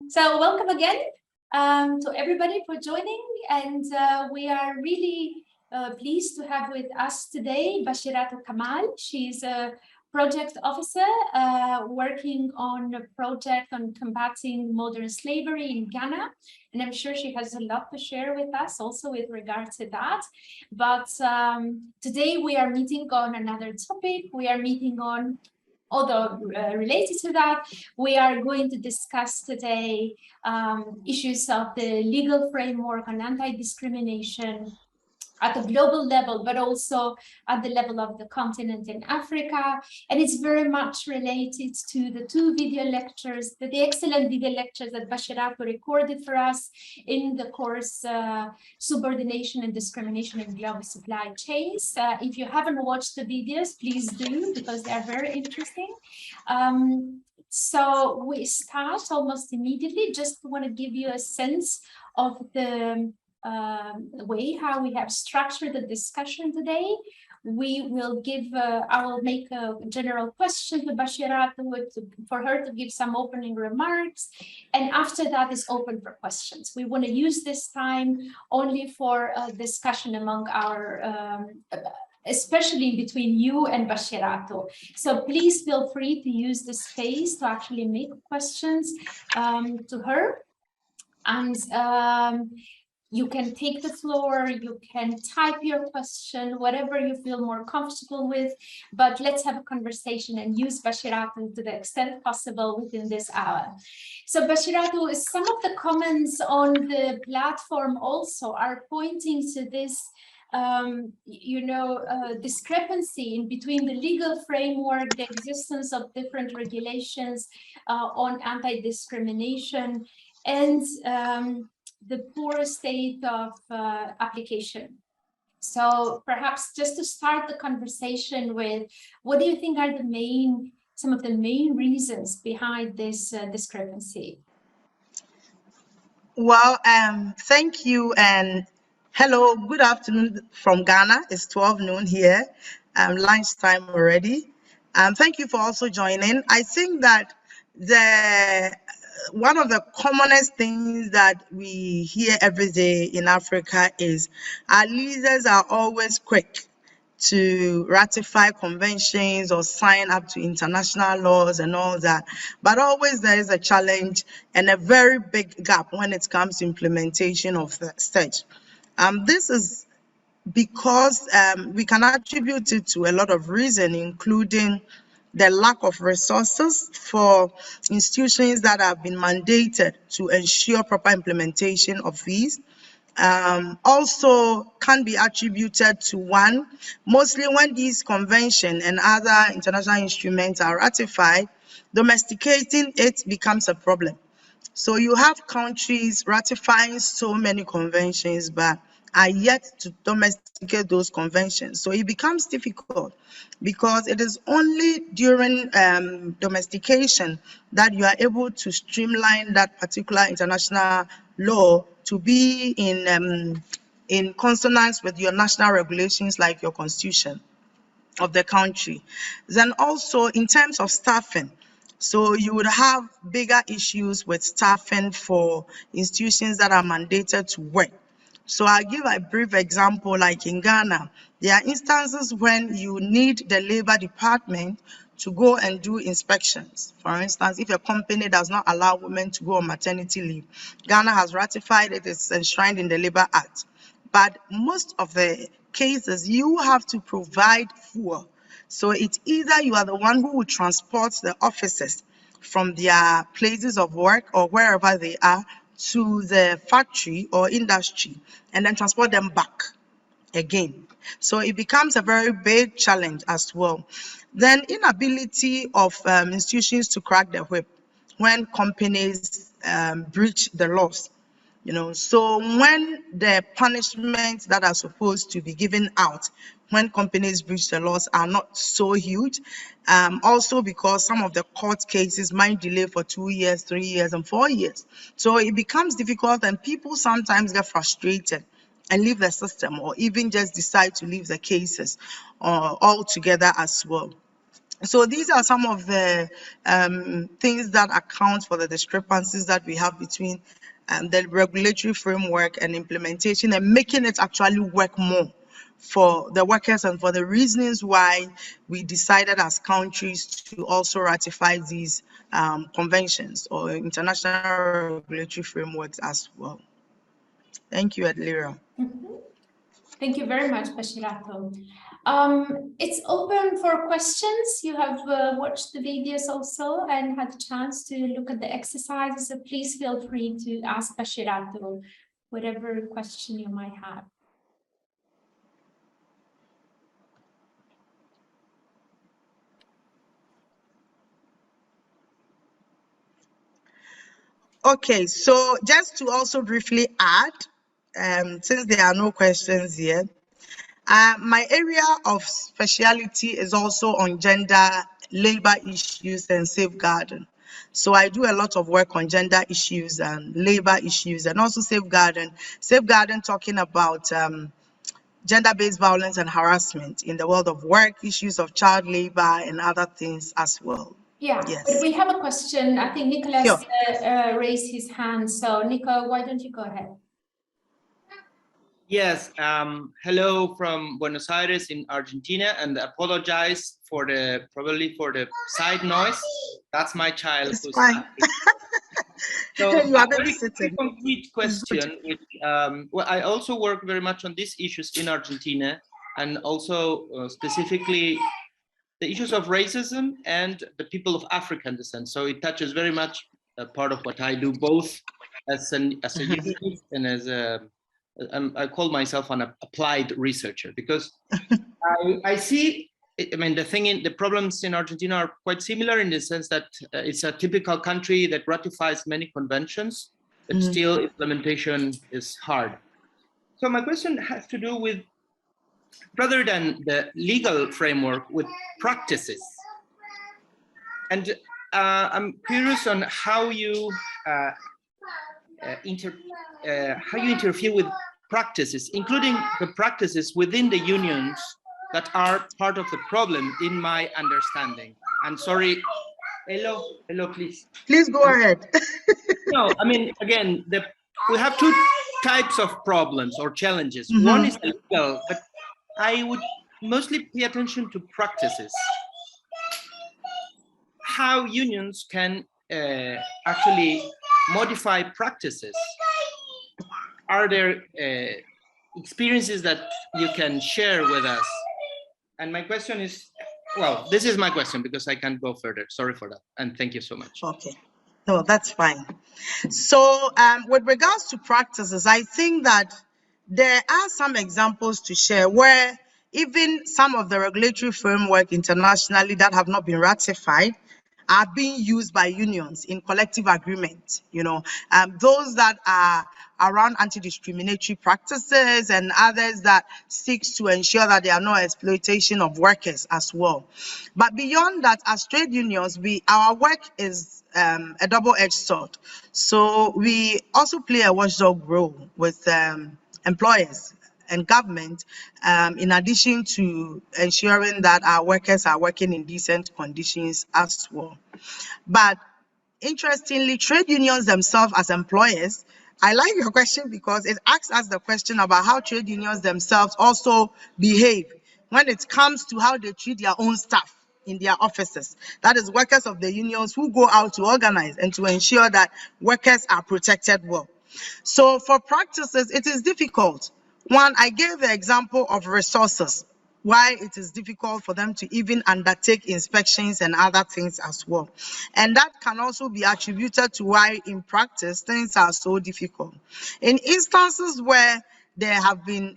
So welcome again to everybody for joining, and we are really pleased to have with us today Bashiratu Kamal. She's a project officer working on a project on combating modern slavery in Ghana, and I'm sure she has a lot to share with us also with regard to that. But today we are meeting on another topic. We are meeting on, although related to that, we are going to discuss today issues of the legal framework on anti-discrimination at a global level, but also at the level of the continent in Africa. And it's very much related to the two video lectures, the excellent video lectures that Bashiratu recorded for us in the course Subordination and Discrimination in Global Supply Chains. If you haven't watched the videos, please do, because they are very interesting. So we start almost immediately. Just want to give you a sense of the way how we have structured the discussion today. We will give, I will make a general question to Bashiratu for her to give some opening remarks. And after that is open for questions. We want to use this time only for a discussion among our especially between you and Bashiratu. So please feel free to use the space to actually make questions to her. And you can take the floor, you can type your question, whatever you feel more comfortable with, but let's have a conversation and use Bashiratu to the extent possible within this hour. So Bashiratu, some of the comments on the platform also are pointing to this discrepancy in between the legal framework, the existence of different regulations on anti-discrimination, and the poor state of application. So perhaps just to start the conversation with, what do you think are some of the main reasons behind this discrepancy? Well, thank you, and hello, good afternoon from Ghana. It's 12 noon here, lunchtime already. Thank you for also joining. I think that one of the commonest things that we hear every day in Africa is our leaders are always quick to ratify conventions or sign up to international laws and all that. But always there is a challenge and a very big gap when it comes to implementation of such. This is because we can attribute it to a lot of reasons, including the lack of resources for institutions that have been mandated to ensure proper implementation of these. Also can be attributed to one, mostly when these conventions and other international instruments are ratified, domesticating it becomes a problem. So you have countries ratifying so many conventions, but are yet to domesticate those conventions. So it becomes difficult because it is only during domestication that you are able to streamline that particular international law to be in consonance with your national regulations, like your constitution of the country. Then also in terms of staffing, so you would have bigger issues with staffing for institutions that are mandated to work. So I'll give a brief example, like in Ghana, there are instances when you need the Labor Department to go and do inspections. For instance, if a company does not allow women to go on maternity leave, Ghana has ratified it, it's enshrined in the Labor Act. But most of the cases, you have to provide fuel. So it's either you are the one who will transport the officers from their places of work or wherever they are to the factory or industry and then transport them back again. So it becomes a very big challenge as well. Then inability of institutions to crack the whip when companies breach the laws. So when the punishments that are supposed to be given out when companies breach the laws are not so huge, also because some of the court cases might delay for 2 years, 3 years, and 4 years. So it becomes difficult, and people sometimes get frustrated and leave the system, or even just decide to leave the cases altogether as well. So these are some of the things that account for the discrepancies that we have between the regulatory framework and implementation, and making it actually work more for the workers, and for the reasons why we decided as countries to also ratify these conventions or international regulatory frameworks as well. Thank you, Adlira. Thank you very much, Bashiratu. It's open for questions. You have watched the videos also and had a chance to look at the exercises, so please feel free to ask Bashiratu whatever question you might have. Okay, so just to also briefly add, since there are no questions yet, my area of speciality is also on gender, labor issues, and safeguarding. So I do a lot of work on gender issues and labor issues, and also safeguarding. Safeguarding, talking about gender-based violence and harassment in the world of work, issues of child labor, and other things as well. Yeah, yes. But we have a question. I think Nicholas Sure. Raised his hand. So Nico, why don't you go ahead? Yes, hello from Buenos Aires in Argentina, and apologize for probably for the side noise. That's my child. It's fine. So you are a very sitting. concrete question. Which, well, I also work very much on these issues in Argentina, and also specifically the issues of racism and the people of African descent. So it touches very much a part of what I do, both as a unionist and as a I call myself an applied researcher, because I see, I mean, the problems in Argentina are quite similar in the sense that it's a typical country that ratifies many conventions, but still implementation is hard. So my question has to do with, rather than the legal framework, with practices. And I'm curious on how you interfere with practices, including the practices within the unions that are part of the problem, in my understanding. And sorry, hello, please. Please go ahead. No, I mean, again, we have two types of problems or challenges. One is legal, but I would mostly pay attention to practices. How unions can actually modify practices. Are there experiences that you can share with us? And my question is, well, this is my question because I can't go further. Sorry for that. And thank you so much. Okay. No, that's fine. So with regards to practices, I think that there are some examples to share where even some of the regulatory framework internationally that have not been ratified are being used by unions in collective agreement, those that are around anti-discriminatory practices and others that seeks to ensure that there are no exploitation of workers as well. But beyond that, as trade unions, our work is a double-edged sword. So we also play a watchdog role with employers and government, in addition to ensuring that our workers are working in decent conditions as well. But interestingly, trade unions themselves as employers, I like your question because it asks us the question about how trade unions themselves also behave when it comes to how they treat their own staff in their offices. That is, workers of the unions who go out to organize and to ensure that workers are protected well. So for practices, it is difficult. One, I gave the example of resources, why it is difficult for them to even undertake inspections and other things as well. And that can also be attributed to why in practice things are so difficult. In instances where there have been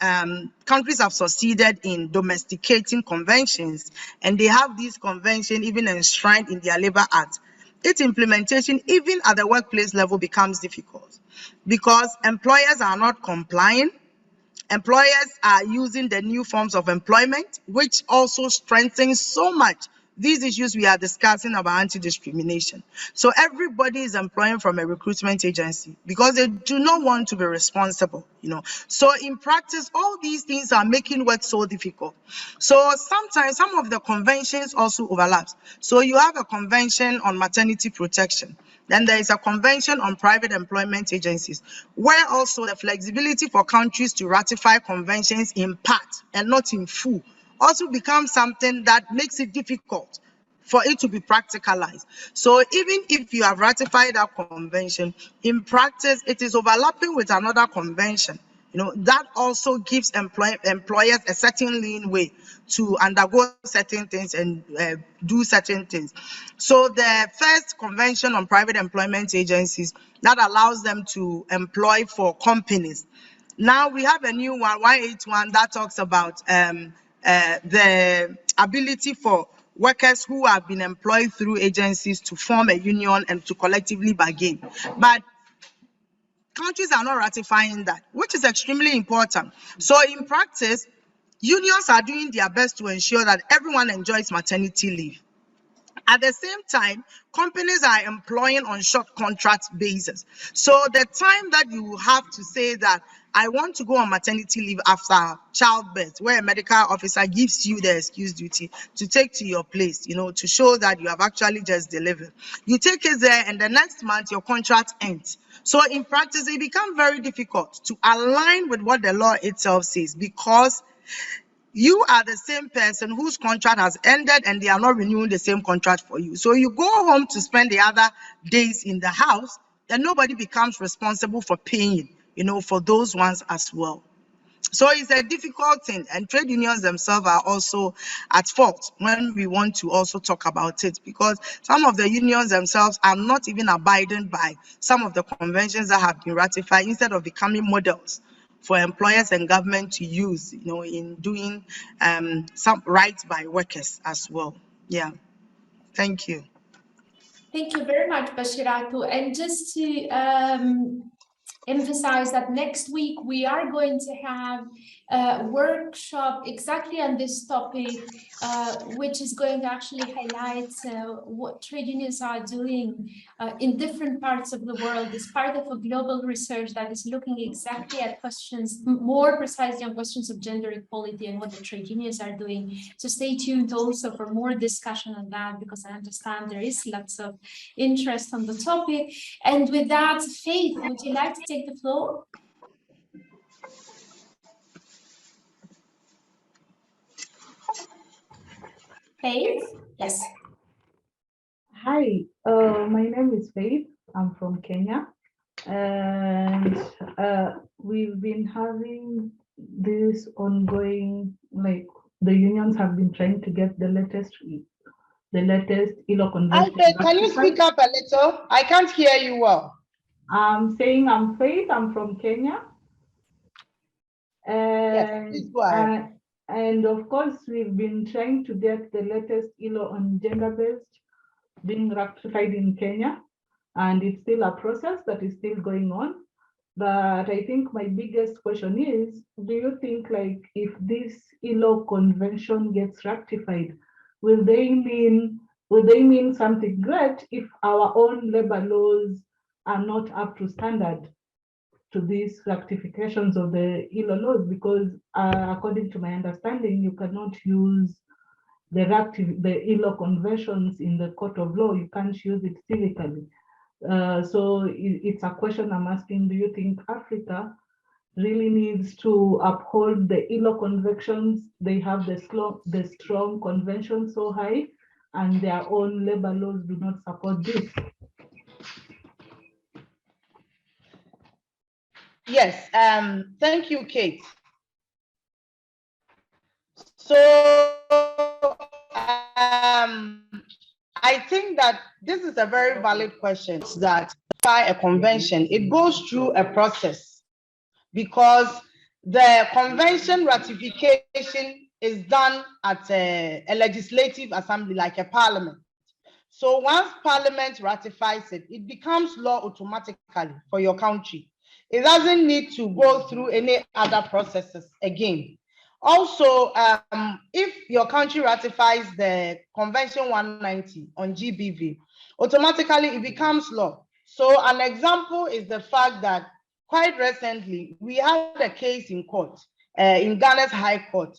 countries have succeeded in domesticating conventions, and they have these conventions even enshrined in their Labor Act, its implementation even at the workplace level becomes difficult because employers are not complying. Employers are using the new forms of employment, which also strengthens so much these issues we are discussing about anti-discrimination. So everybody is employing from a recruitment agency because they do not want to be responsible, So in practice, all these things are making work so difficult. So sometimes some of the conventions also overlaps. So you have a convention on maternity protection. Then there is a convention on private employment agencies, where also the flexibility for countries to ratify conventions in part and not in full also becomes something that makes it difficult for it to be practicalized. So even if you have ratified that convention, in practice, it is overlapping with another convention. That also gives employers a certain leeway to undergo certain things and do certain things. So the first convention on private employment agencies, that allows them to employ for companies. Now we have a new one, 181, that talks about the ability for workers who have been employed through agencies to form a union and to collectively bargain. But countries are not ratifying that, which is extremely important. So in practice, unions are doing their best to ensure that everyone enjoys maternity leave. At the same time, companies are employing on short contract basis. So the time that you have to say that I want to go on maternity leave after childbirth, where a medical officer gives you the excuse duty to take to your place, to show that you have actually just delivered. You take it there and the next month your contract ends. So in practice, it becomes very difficult to align with what the law itself says, because you are the same person whose contract has ended and they are not renewing the same contract for you. So you go home to spend the other days in the house, then nobody becomes responsible for paying, for those ones as well. So it's a difficult thing, and trade unions themselves are also at fault when we want to also talk about it, because some of the unions themselves are not even abiding by some of the conventions that have been ratified, instead of becoming models for employers and government to use, in doing some rights by workers as well. Yeah, thank you. Thank you very much, Bashiratu. And just to emphasize that next week we are going to have a workshop exactly on this topic, which is going to actually highlight what trade unions are doing in different parts of the world. It's part of a global research that is looking exactly at questions, more precisely on questions of gender equality and what the trade unions are doing. So stay tuned also for more discussion on that, because I understand there is lots of interest on the topic. And with that, Faith, would you like to take the floor? Faith? Yes. Hi, my name is Faith. I'm from Kenya, and we've been having this ongoing, like the unions have been trying to get the latest ILO convention. Can you speak up a little? I can't hear you well. I'm saying I'm Faith. I'm from Kenya, and yes, go ahead. And of course we've been trying to get the latest ILO on gender-based being ratified in Kenya, and it's still a process that is still going on. But I think my biggest question is, do you think, like, if this ILO convention gets ratified, will they mean something great if our own labor laws are not up to standard to these ratifications of the ILO laws? Because according to my understanding, you cannot use the ILO conventions in the court of law. You can't use it civically. So it's a question I'm asking: do you think Africa really needs to uphold the ILO conventions? They have the strong convention so high, and their own labor laws do not support this. Yes, thank you, Kate. So I think that this is a very valid question, that by a convention, it goes through a process, because the convention ratification is done at a legislative assembly, like a parliament. So once parliament ratifies it, it becomes law automatically for your country. It doesn't need to go through any other processes again. Also, if your country ratifies the Convention 190 on GBV, automatically it becomes law. So an example is the fact that quite recently we had a case in court, in Ghana's High Court,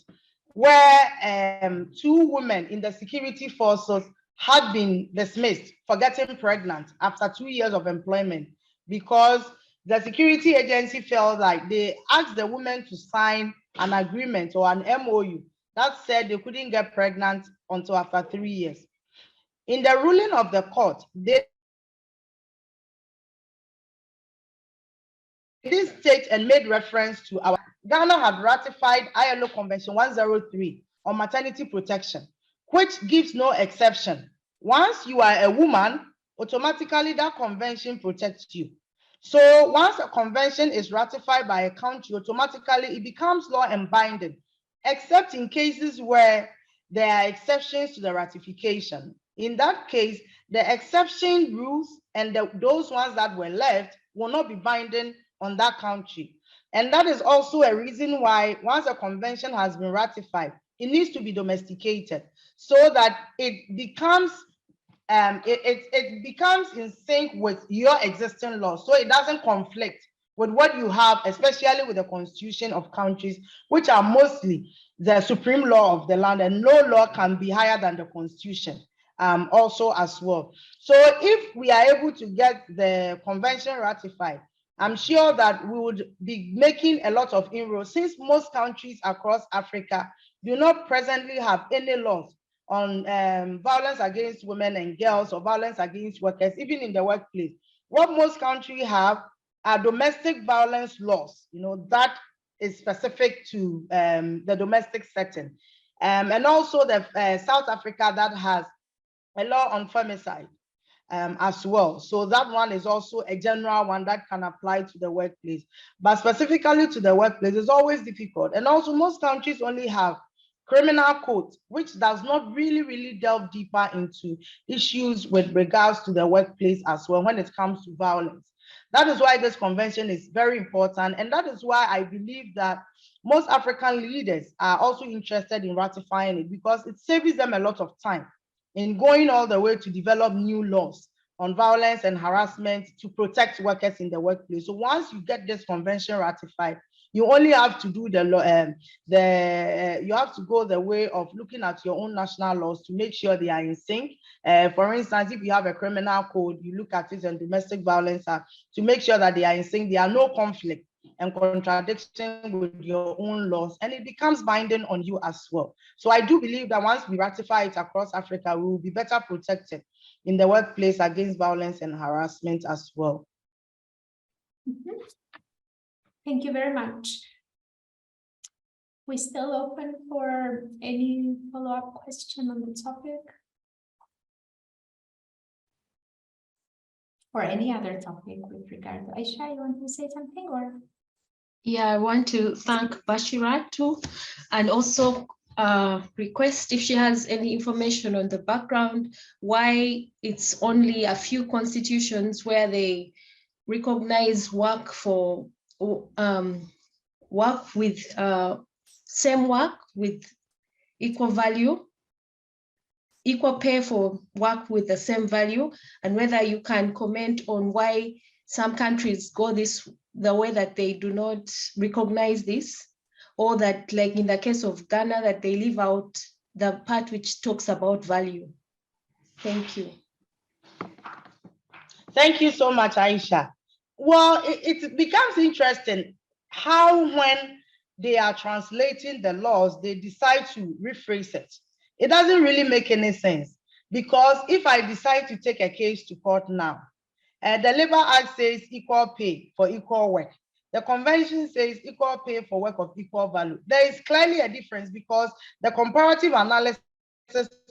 where 2 women in the security forces had been dismissed for getting pregnant after 2 years of employment, because the security agency felt like they asked the women to sign an agreement or an MOU that said they couldn't get pregnant until after 3 years. In the ruling of the court, they did state and made reference to our Ghana had ratified ILO Convention 103 on maternity protection, which gives no exception. Once you are a woman, automatically that convention protects you. So once a convention is ratified by a country, automatically it becomes law and binding, except in cases where there are exceptions to the ratification. In that case, the exception rules and those ones that were left will not be binding on that country. And that is also a reason why once a convention has been ratified, it needs to be domesticated so that it becomes it becomes in sync with your existing law, so it doesn't conflict with what you have, especially with the constitution of countries, which are mostly the supreme law of the land, and no law can be higher than the constitution also as well. So if we are able to get the convention ratified, I'm sure that we would be making a lot of inroads, since most countries across Africa do not presently have any laws on violence against women and girls or violence against workers, even in the workplace. What most countries have are domestic violence laws, that is specific to the domestic setting. And also the South Africa that has a law on femicide as well. So that one is also a general one that can apply to the workplace. But specifically to the workplace, it's always difficult. And also most countries only have criminal code, which does not really delve deeper into issues with regards to the workplace as well when it comes to violence. That is why this convention is very important. And that is why I believe that most African leaders are also interested in ratifying it, because it saves them a lot of time in going all the way to develop new laws on violence and harassment to protect workers in the workplace. So once you get this convention ratified, you only have to do you have to go the way of looking at your own national laws to make sure they are in sync. For instance, if you have a criminal code, you look at it, and domestic violence act, to make sure that they are in sync, there are no conflict and contradiction with your own laws, and it becomes binding on you as well. So I do believe that once we ratify it across Africa, we will be better protected in the workplace against violence and harassment as well. Mm-hmm. Thank you very much. We're still open for any follow-up question on the topic, or any other topic with regard to Aisha. You want to say something, or? Yeah, I want to thank Bashiratu, and also request if she has any information on the background, why it's only a few constitutions where they recognize work for work with same work with equal value, equal pay for work with the same value, and whether you can comment on why some countries go the way that they do not recognize this, or that, like in the case of Ghana, that they leave out the part which talks about value. Thank you. Thank you so much, Aisha. Well, it becomes interesting how when they are translating the laws, they decide to rephrase it. It doesn't really make any sense, because if I decide to take a case to court now, the Labor Act says equal pay for equal work. The convention says equal pay for work of equal value. There is clearly a difference, because the comparative analysis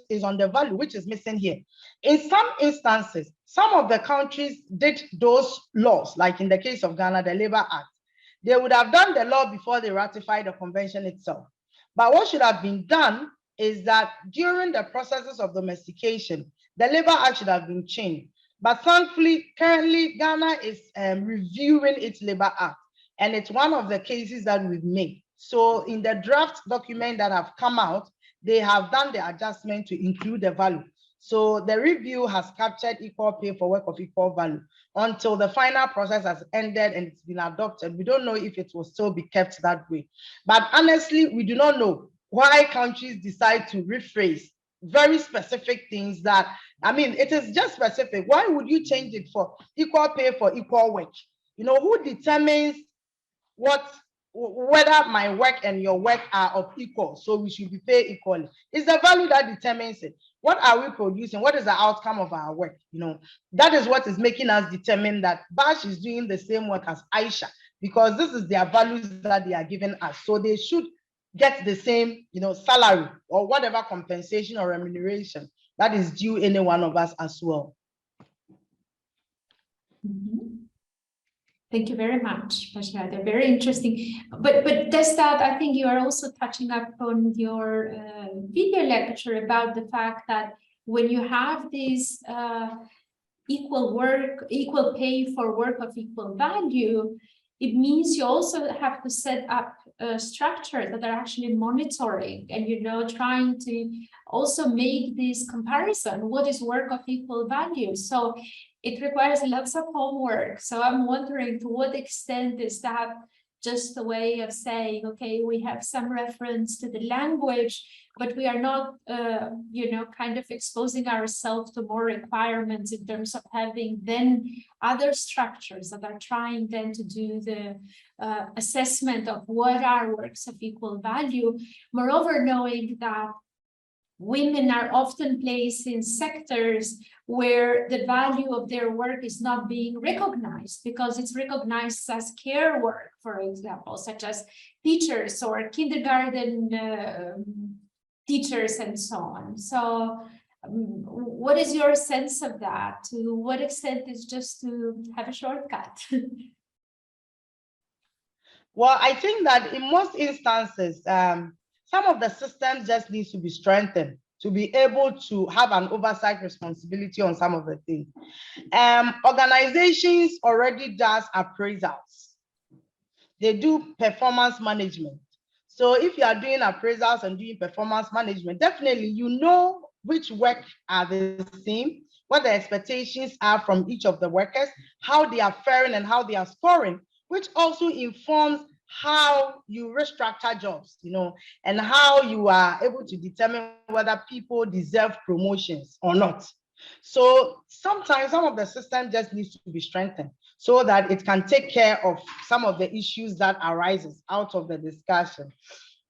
is on the value, which is missing here. In some instances, some of the countries did those laws, like in the case of Ghana, the Labor Act. They would have done the law before they ratified the convention itself. But what should have been done is that during the processes of domestication, the Labor Act should have been changed. But thankfully, currently, Ghana is reviewing its Labor Act, and it's one of the cases that we've made. So in the draft document that have come out, they have done the adjustment to include the value. So the review has captured equal pay for work of equal value. Until the final process has ended and it's been adopted, we don't know if it will still be kept that way. But honestly, we do not know why countries decide to rephrase very specific things that, I mean, it is just specific. Why would you change it for equal pay for equal work? You know, who determines whether my work and your work are of equal, so we should be paid equally? It's the value that determines it. What are we producing? What is the outcome of our work? You know, that is what is making us determine that Bash is doing the same work as Aisha, because this is their values that they are giving us. So they should get the same, you know, salary or whatever compensation or remuneration that is due any one of us as well. Thank you very much, Bashiratu. Very interesting. But does that, I think you are also touching up on your video lecture about the fact that when you have this equal pay for work of equal value, it means you also have to set up structures that are actually monitoring and, you know, trying to also make this comparison. What is work of equal value? So it requires lots of homework. So I'm wondering, to what extent is that just a way of saying, okay, we have some reference to the language, but we are not, you know, kind of exposing ourselves to more requirements in terms of having then other structures that are trying then to do the assessment of what are works of equal value. Moreover, knowing that women are often placed in sectors where the value of their work is not being recognized because it's recognized as care work, for example, such as teachers or kindergarten teachers and so on. So what is your sense of that? To what extent is just to have a shortcut? Well, I think that in most instances, some of the systems just needs to be strengthened to be able to have an oversight responsibility on some of the things. Organizations already does appraisals. They do performance management. So if you are doing appraisals and doing performance management, definitely you know which work are the same, what the expectations are from each of the workers, how they are faring and how they are scoring, which also informs how you restructure jobs, you know, and how you are able to determine whether people deserve promotions or not. So sometimes some of the system just needs to be strengthened so that it can take care of some of the issues that arises out of the discussion.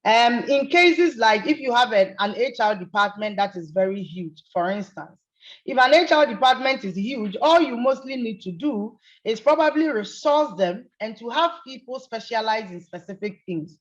In cases like if you have an HR department that is very huge, for instance, if an HR department is huge, all you mostly need to do is probably resource them and to have people specialize in specific things,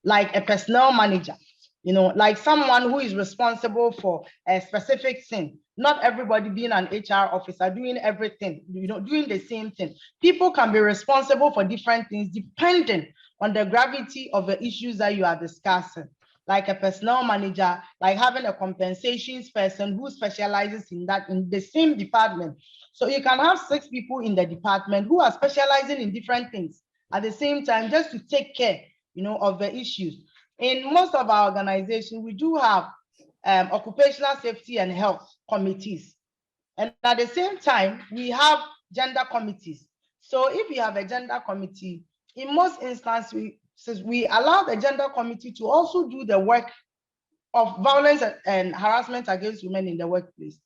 like a personnel manager, you know, like someone who is responsible for a specific thing. Not everybody being an HR officer doing everything, you know, doing the same thing. People can be responsible for different things depending on the gravity of the issues that you are discussing. Like a personnel manager, like having a compensations person who specializes in that in the same department. So you can have 6 people in the department who are specializing in different things at the same time, just to take care, you know, of the issues. In most of our organizations, we do have occupational safety and health committees. And at the same time, we have gender committees. So if you have a gender committee, in most instances, we allow the gender committee to also do the work of violence and harassment against women in the workplace,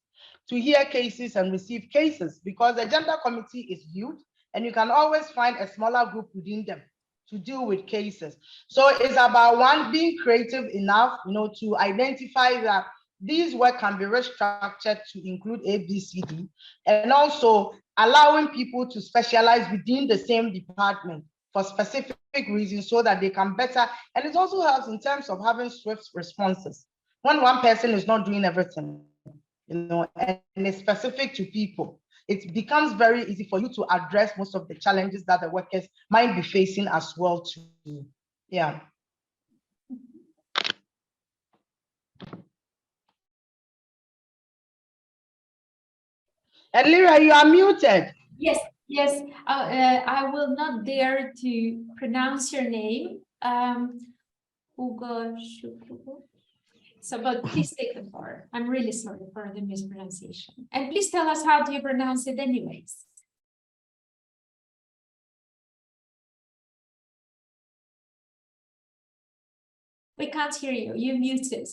to hear cases and receive cases, because the gender committee is huge and you can always find a smaller group within them to deal with cases. So it's about one, being creative enough, you know, to identify that these work can be restructured to include A, B, C, D, and also allowing people to specialize within the same department for specific reasons so that they can better, and it also helps in terms of having swift responses. When one person is not doing everything, you know, and it's specific to people, it becomes very easy for you to address most of the challenges that the workers might be facing as well too. Yeah. And Lyra, you are muted. Yes, yes. I will not dare to pronounce your name. Ugo Shukwu. So, but please take the floor. I'm really sorry for the mispronunciation. And please tell us how do you pronounce it anyways? We can't hear you. You're muted.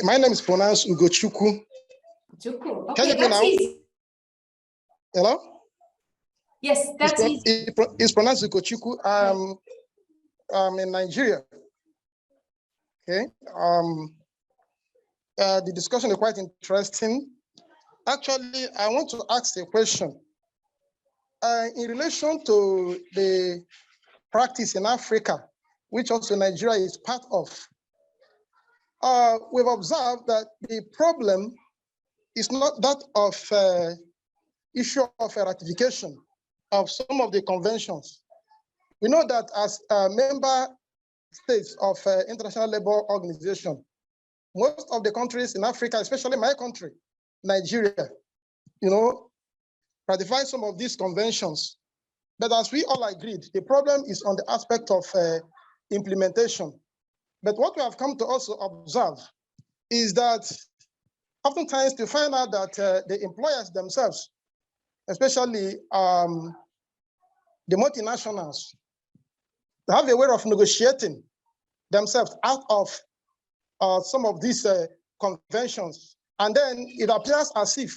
My name is pronounced Ugochukwu. Chukwu. Can you Okay, hear me that's now? easy. Hello? Yes, that's easy. It's pronounced Ugochukwu. I'm in Nigeria. Okay. The discussion is quite interesting. Actually, I want to ask a question. In relation to the practice in Africa, which also Nigeria is part of, we've observed that the problem is not that of issue of ratification of some of the conventions. We know that as member states of International Labour Organization, most of the countries in Africa, especially my country, Nigeria, ratify some of these conventions. But as we all agreed, the problem is on the aspect of implementation. But what we have come to also observe is that oftentimes to find out that the employers themselves, especially the multinationals, they have a way of negotiating themselves out of some of these conventions. And then it appears as if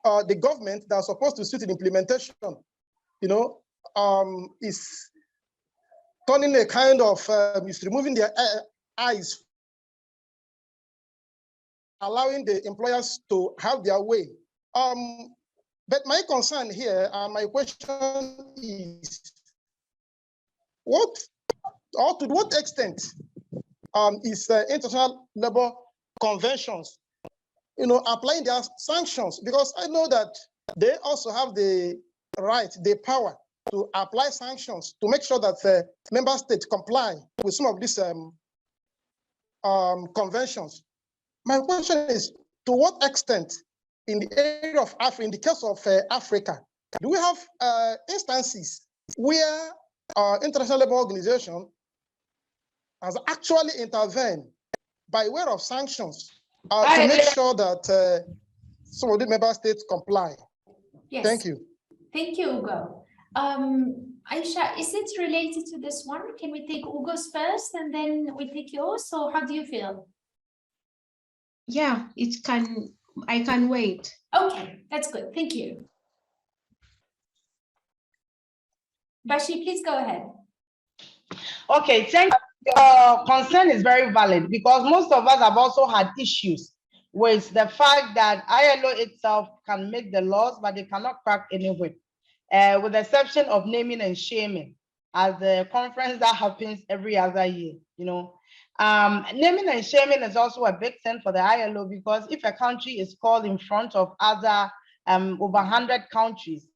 the government that are supposed to sit in implementation, is turning a kind of, is removing their eyes, allowing the employers to have their way. But my concern here, and my question is, to what extent is international labor conventions, applying their sanctions? Because I know that they also have the right, the power to apply sanctions to make sure that member states comply with some of these conventions. My question is, to what extent in the area of Africa, in the case of Africa, do we have instances where International Labour Organization has actually intervened by way of sanctions to make sure that some of the member states comply? Yes. Thank you. Thank you, Ugo. Aisha, is it related to this one? Can we take Ugo's first and then we take yours? So how do you feel? Yeah, I can wait. Okay, that's good. Thank you. Bashi, please go ahead. Okay, thank you. Your concern is very valid because most of us have also had issues with the fact that ILO itself can make the laws, but they cannot crack any whip, with the exception of naming and shaming, as the conference that happens every other year. Naming and shaming is also a big thing for the ILO because if a country is called in front of other over 100 countries,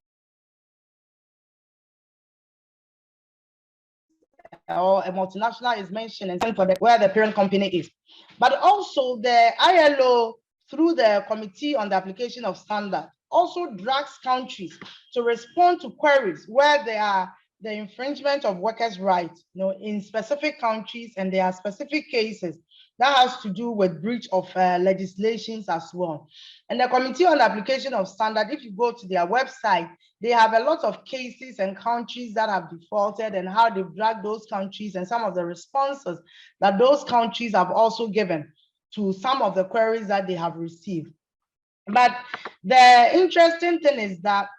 or a multinational is mentioned and for where the parent company is. But also the ILO, through the Committee on the Application of Standards, also drags countries to respond to queries where there are the infringement of workers' rights, in specific countries, and there are specific cases that has to do with breach of legislations as well. And the Committee on the Application of Standards, if you go to their website, they have a lot of cases and countries that have defaulted and how they've dragged those countries and some of the responses that those countries have also given to some of the queries that they have received. But the interesting thing is that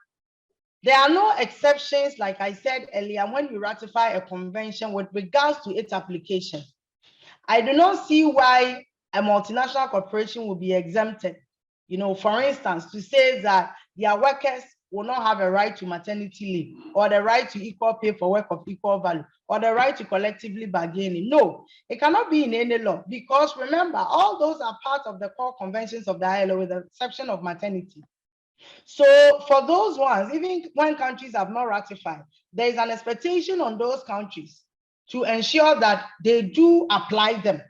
there are no exceptions, like I said earlier, when we ratify a convention with regards to its application. I do not see why a multinational corporation will be exempted. For instance, to say that their workers will not have a right to maternity leave, or the right to equal pay for work of equal value, or the right to collectively bargaining. No, it cannot be in any law, because remember, all those are part of the core conventions of the ILO, with the exception of maternity. So for those ones, even when countries have not ratified, there is an expectation on those countries to ensure that they do apply them,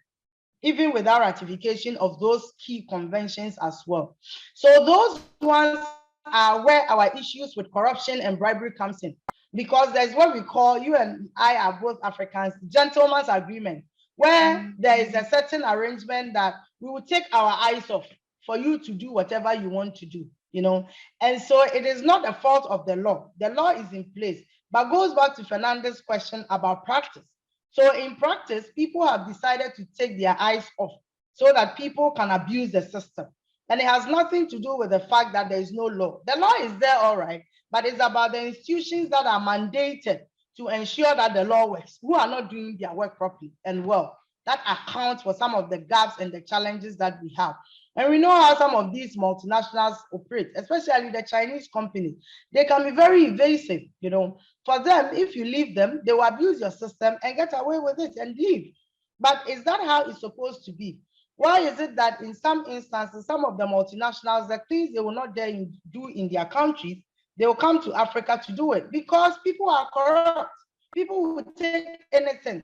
even without ratification of those key conventions as well. So those ones are where our issues with corruption and bribery comes in. because there's what we call, you and I are both Africans, gentleman's agreement, where there is a certain arrangement that we will take our eyes off for you to do whatever you want to do, you know. And so it is not the fault of the law. The law is in place, but goes back to Fernanda's question about practice. So in practice, people have decided to take their eyes off so that people can abuse the system. And it has nothing to do with the fact that there is no law. The law is there, all right, but it's about the institutions that are mandated to ensure that the law works, who are not doing their work properly and well. That accounts for some of the gaps and the challenges that we have. And we know how some of these multinationals operate, especially the Chinese companies. They can be very evasive, you know. For them, if you leave them, they will abuse your system and get away with it and leave. But is that how it's supposed to be? Why is it that in some instances, some of the multinationals, the things they will not dare do in their countries, they will come to Africa to do it? Because people are corrupt. People will take anything.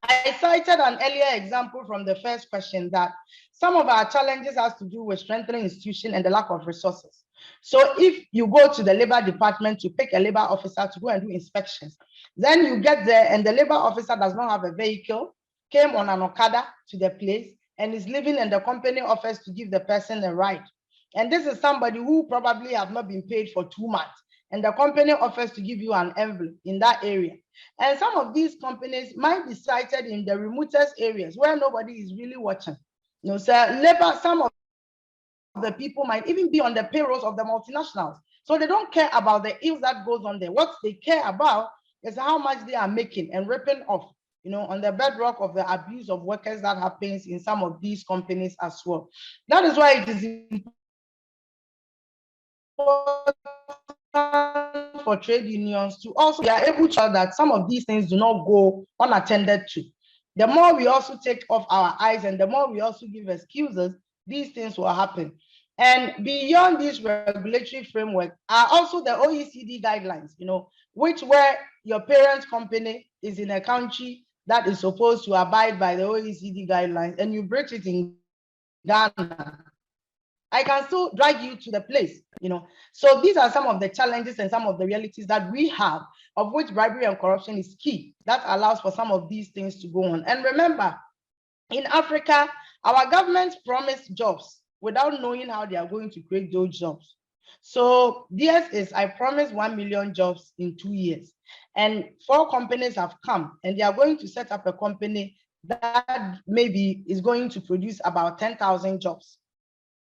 I cited an earlier example from the first question that some of our challenges has to do with strengthening institutions and the lack of resources. So if you go to the labor department to pick a labor officer to go and do inspections, then you get there and the labor officer does not have a vehicle, came on an Okada to the place and is living in the company office to give the person a ride. And this is somebody who probably have not been paid for 2 months, and the company offers to give you an envelope in that area. And some of these companies might be sited in the remotest areas where nobody is really watching. You know, so labor, some of the people might even be on the payrolls of the multinationals. So they don't care about the ills that goes on there. What they care about is how much they are making and ripping off, you know, on the bedrock of the abuse of workers that happens in some of these companies as well. That is why it is important for trade unions to also be able to show that some of these things do not go unattended to. The more we also take off our eyes and the more we also give excuses, these things will happen. And beyond this regulatory framework are also the OECD guidelines, you know, which where your parent company is in a country that is supposed to abide by the OECD guidelines and you breach it in Ghana, I can still drag you to the place, you know. So these are some of the challenges and some of the realities that we have, of which bribery and corruption is key. That allows for some of these things to go on. And remember, in Africa, our governments promise jobs without knowing how they are going to create those jobs. So theirs is, I promise 1 million jobs in 2 years. And 4 companies have come and they are going to set up a company that maybe is going to produce about 10,000 jobs.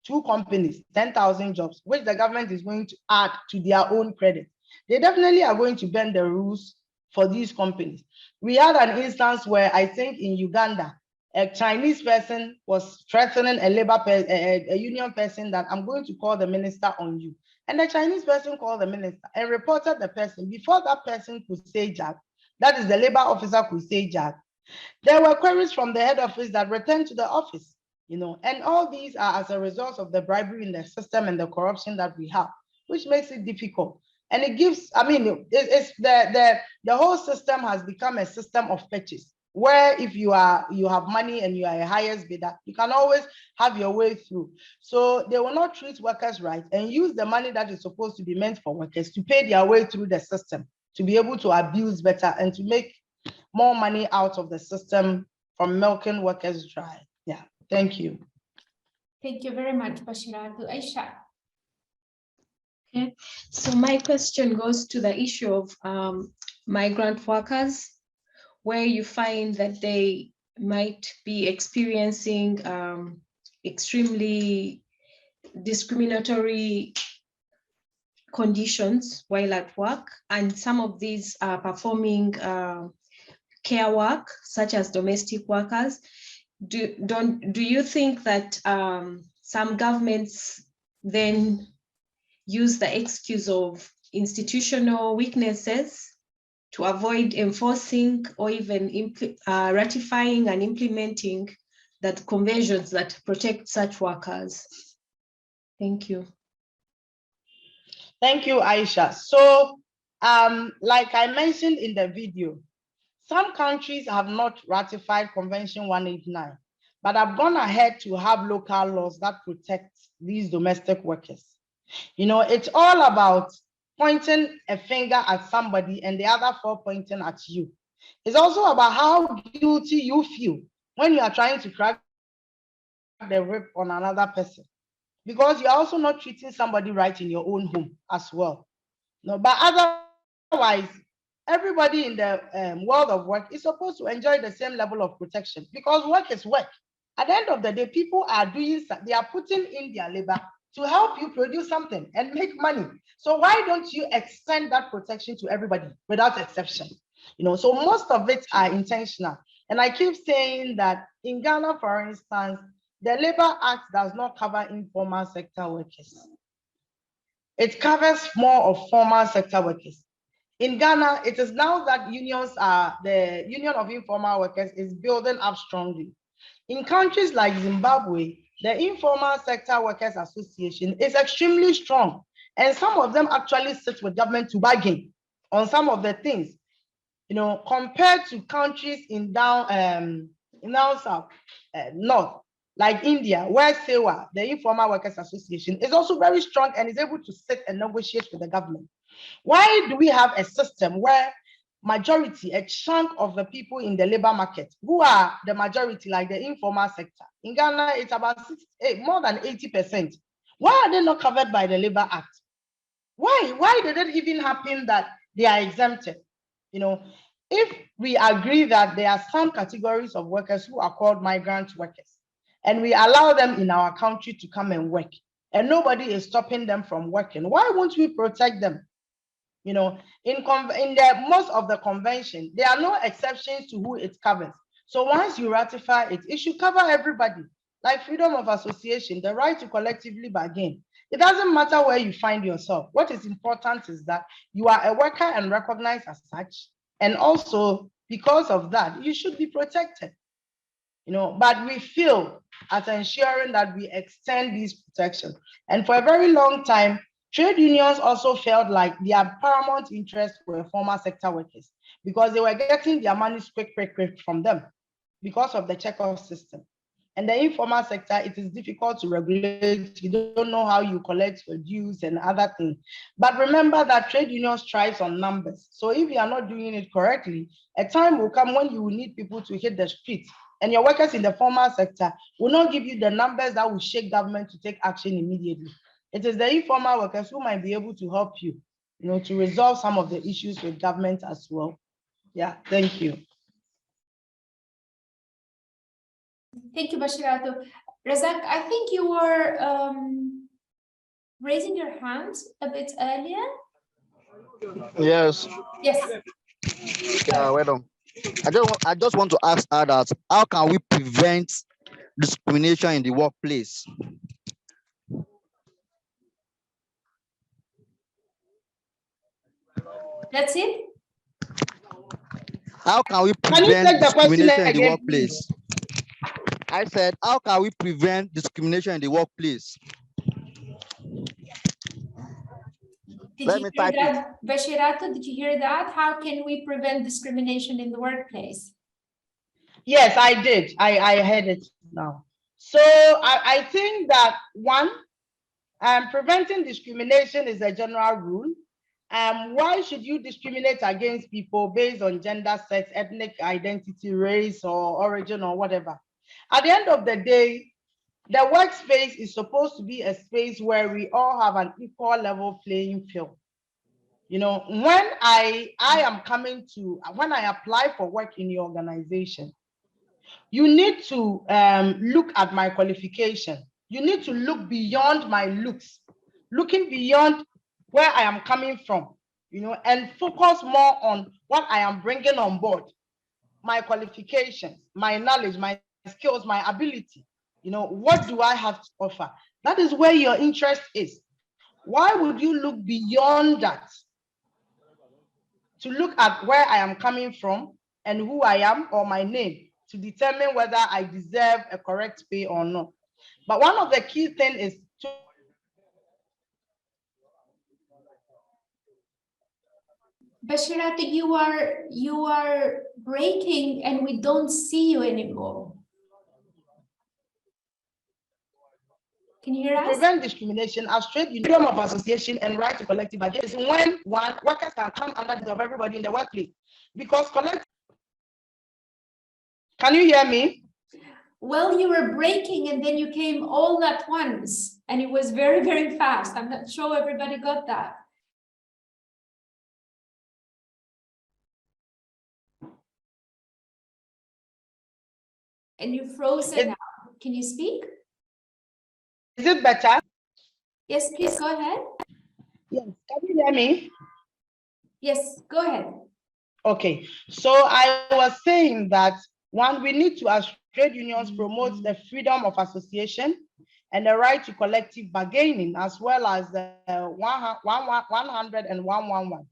2 companies, 10,000 jobs, which the government is going to add to their own credit. They definitely are going to bend the rules for these companies. We had an instance where I think in Uganda, a Chinese person was threatening a union person that I'm going to call the minister on you. And the Chinese person called the minister and reported the person. Before that person could say jack, that is the labor officer could say jack, there were queries from the head office that returned to the office. You know, and all these are as a result of the bribery in the system and the corruption that we have, which makes it difficult. And it gives, I mean, it's the whole system has become a system of purchase, where if you have money and you are a highest bidder, you can always have your way through. So they will not treat workers right and use the money that is supposed to be meant for workers to pay their way through the system, to be able to abuse better and to make more money out of the system from milking workers dry. Yeah. Thank you. Thank you very much, Bashiratu. Aisha. Okay, so my question goes to the issue of migrant workers, where you find that they might be experiencing extremely discriminatory conditions while at work, and some of these are performing care work, such as domestic workers. Do you think that some governments then use the excuse of institutional weaknesses to avoid enforcing or even ratifying and implementing that conventions that protect such workers? Thank you. Thank you, Aisha. So, like I mentioned in the video, some countries have not ratified Convention 189, but have gone ahead to have local laws that protect these domestic workers. You know, it's all about pointing a finger at somebody and the other 4 pointing at you. It's also about how guilty you feel when you are trying to crack the whip on another person, because you're also not treating somebody right in your own home as well. No, but otherwise, everybody in the world of work is supposed to enjoy the same level of protection, because work is work. At the end of the day, people are they are putting in their labor to help you produce something and make money. So why don't you extend that protection to everybody without exception? So most of it are intentional. And I keep saying that in Ghana, for instance, the Labor Act does not cover informal sector workers. It covers more of formal sector workers. In Ghana, it is now that the Union of Informal Workers is building up strongly. In countries like Zimbabwe, the Informal Sector Workers Association is extremely strong. And some of them actually sit with government to bargain on some of the things, compared to countries in down south, north, like India, where SEWA, the Informal Workers Association, is also very strong and is able to sit and negotiate with the government. Why do we have a system where majority, a chunk of the people in the labor market, who are the majority, like the informal sector, in Ghana, it's about more than 80%. Why are they not covered by the Labor Act? Why did it even happen that they are exempted? If we agree that there are some categories of workers who are called migrant workers, and we allow them in our country to come and work, and nobody is stopping them from working, why won't we protect them? In the most of the convention, there are no exceptions to who it covers. So once you ratify it, it should cover everybody, like freedom of association, the right to collectively bargain. It doesn't matter where you find yourself. What is important is that you are a worker and recognized as such. And also, because of that, you should be protected. But we fail at ensuring that we extend these protections. And for a very long time, trade unions also felt like their paramount interests were formal sector workers, because they were getting their money quick from them because of the checkoff system. And the informal sector, it is difficult to regulate. You don't know how you collect your dues and other things. But remember that trade unions thrives on numbers. So if you are not doing it correctly, a time will come when you will need people to hit the streets, and your workers in the formal sector will not give you the numbers that will shake government to take action immediately. It is the informal workers who might be able to help you, to resolve some of the issues with government as well. Yeah, thank you. Thank you, Bashiratu. Razak, I think you were raising your hand a bit earlier. Yes. Yes. Yeah, well done. I just want to ask her that how can we prevent discrimination in the workplace? That's it. How can we prevent discrimination in the workplace? I said, how can we prevent discrimination in the workplace? Did you hear that, Bashiratu? Did you hear that? How can we prevent discrimination in the workplace? Yes, I did. I heard it now. So I think that one, preventing discrimination is a general rule. Why should you discriminate against people based on gender, sex, ethnic identity, race, or origin, or whatever? At the end of the day, the workspace is supposed to be a space where we all have an equal level playing field. When I apply for work in your organization, you need to look at my qualification. You need to look beyond my looks, looking beyond where I am coming from, and focus more on what I am bringing on board, my qualifications, my knowledge, my skills, my ability. What do I have to offer? That is where your interest is. Why would you look beyond that to look at where I am coming from and who I am or my name to determine whether I deserve a correct pay or not? But one of the key things is to Bashiratu, you are breaking and we don't see you anymore. Can you hear To us? prevent discrimination as trade union, freedom of association and right to collective bargaining is when workers can come under the of everybody in the workplace. Because collective. Can you hear me? Well, you were breaking and then you came all at once, and it was very, very fast. I'm not sure everybody got that. And you're frozen now. Can you speak? Is it better? Yes, please go ahead. Yes. Can you hear me? Yes, go ahead. Okay. So I was saying that one, we need to, as trade unions, promote the freedom of association and the right to collective bargaining, as well as the 100 and 111.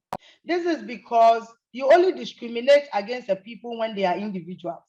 This is because you only discriminate against the people when they are individuals.